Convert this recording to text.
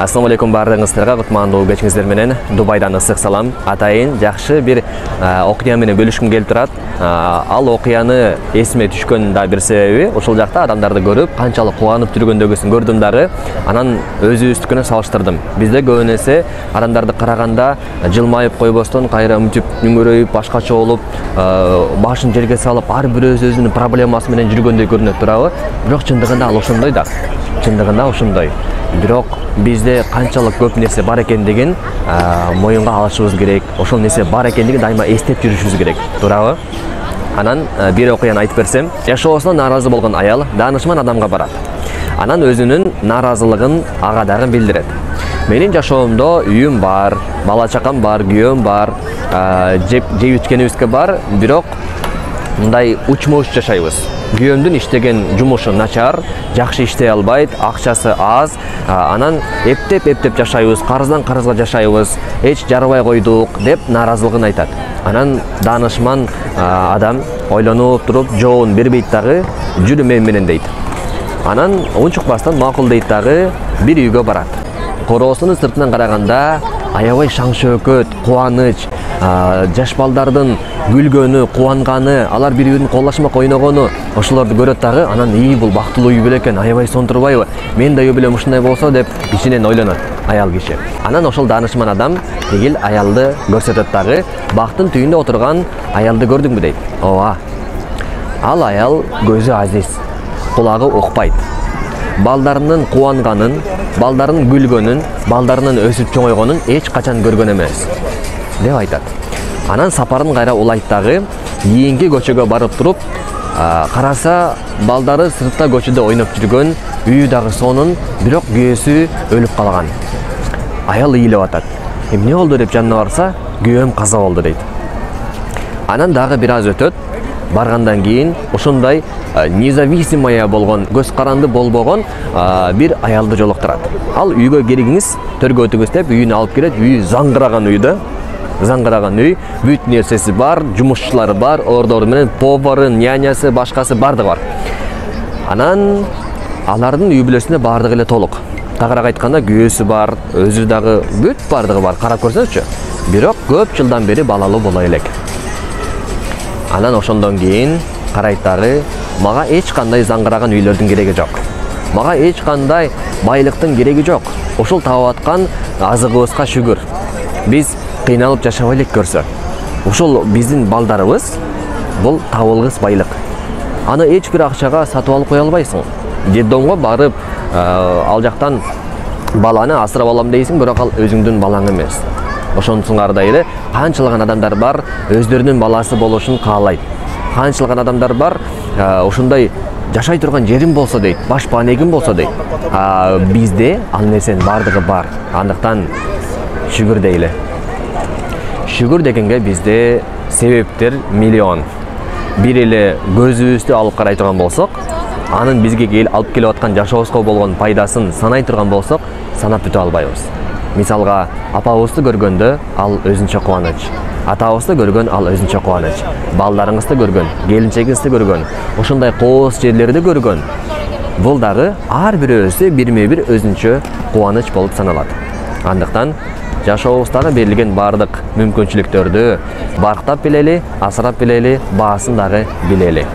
Assalamu alaikum барлығыңыздарга, кутмандуу кечиңиздер менен Дубайдан ысык салам. Атайын жакшы бир окуя менен бөлүшкүм келип турат. Ал окуяны эсиме түшкөн да бир себеби, ошол жакта адамдарды көрүп, канчалык кубанып жүргөндөгүсүн көрдүм дагы. Анан өзүбүздүкүнө салыштырдым. Бизде көбүн эсе адамдарды караганда жылмайып койбостон, кайра үмүтүп, нүңөрөйүп, башкача болуп, башын жерге салып, ар бир өзүнүн проблемасы менен жүргөндөй көрүнөт турабы? Бирок чындыгында ал ошондой да. Чындыгында ошондой. Бирок бизде канчалык көп нерсе бар экендигин моюнга алышыбыз керек. Ошол нерсе бар экендигин дайыма эстеп жүрүшүбүз керек. Туурабы? Анан бир окуяны айтып берсем, жашоосуна нааразы болгон аял даанышман адамга барат. Анан өзүнүн нааразылыгын ага дагы билдирет. Менин жашоомдо үйүм бар, бала чакам бар, күйөөм бар, жеп ичкенибизге бар, бирок мындай учмуш жашайбыз. Күйөөмдүн иштеген жумушу начар, жакшы иштей албайт, акчасы аз, анан эптеп жашайбыз, карыздан карызга жашайбыз, эч жарыбай койдук деп нааразылыгын айтат. Анан даанышман адам ойлонуп туруп, жообун бербейт дагы, жүрү менен дейт. Анан унчукпастан макул дейт дагы, бир үйгө барат. Короосунун сыртынан караганда аябай шаң шөөкөт, кубаныч, жаш балдардын күлгөнү, кубанганы, алар бири-бирин колдошмак ойногону, ошолорду көрөт дагы. Анан бул бактылуу үй белекен, аябай сонтурбайбы? Мен да үй белем ушундай болсо деп ичинен ойлонот аял киши. Анан ошол даанышман адам тигил аялды көрсөтөт дагы. Бактын түйүндө отурган аялды көрдүңбү дейт. Ооба. Ал аял көзү азиз, кулагы укпайт. Балдарынын кубанганын, балдарынын күлгөнүн, балдарынын өсүп чоңойгонун эч качан көргөн эмес деп айтат. Анан сапарын кайра улайт дагы, кийинки көчөгө барып туруп, караса балдары сыртта көчөдө ойноп жүргөн, үйү дагы сонун, бирок күйөөсү өлүп калган. Аял ыйлап атат. Эмне болду деп жанына барса, күйөөм каза болду дейт. Анан дагы бир аз өтөт. Баргандан кийин ошондой независимая болгон, көз каранды болбогон бир аялды жолуктурат. Ал үйгө келиңиз, төргө өтүңүз деп үйүнө алып келет. Үйү заңгыраган үй да. Заңгыраган үй, бүт нерсеси бар, жумушчулары бар, ордору менен повары, нянясы, башкасы бардыгы бар. Анан алардын үй бүлөсүндө бардыгы эле толук. Тагыраак айтканда күйөөсү бар, өзү дагы бүт бардыгы бар. Карап көрсөңүзчү. Бирок көп жылдан бери балалуу боло элек. Анан ошондон кийин карайт дагы, мага эч кандай заңгыраган үйлөрдүн кереги жок. Мага эч кандай байлыктын кереги жок. Ошол таап аткан азыгыбызга шүгүр. Биз кыйналып жашабай элек көрсө. Ошол биздин балдарыбыз бул табылгыс байлык. Аны эч бир акчага сатып алып кое албайсың. Детдомго барып, ал жактан баланы асырап алам дейсиң, бирок ал өзүңдүн балаң эмес. Ошонусуңардай эле канчалаган адамдар бар, өздөрүнүн баласы болушун каалайт. Канчалаган адамдар бар, ошондой жашай турган жерим болсо дейт, баш баанегим болсо дейт. Бизде ал нерсенин бардыгы бар. Андыктан шүгүр дейли. Шүгүр дегенге бизде себептер миллион. Бир эле көзүбүздү алып карай турган болсок, анын бизге алып келип аткан жашообузга болгон пайдасын санай турган болсок, санап бүтө албайбыз. Мисалга, апабызды көргөндө ал өзүнчө кубаныч. Атабызды көргөн ал өзүнчө кубаныч. Балдарыңызды көргөн, келинчегиңизди көргөн, ошондой кооз жерлерди көргөн. Бул дагы ар бирөөсү бирме-бир өзүнчө кубаныч болуп саналат. Андыктан жашообуздагы берилген бардык мүмкүнчүлүктөрдү барктап билели, асырап билели, баасын дагы билели.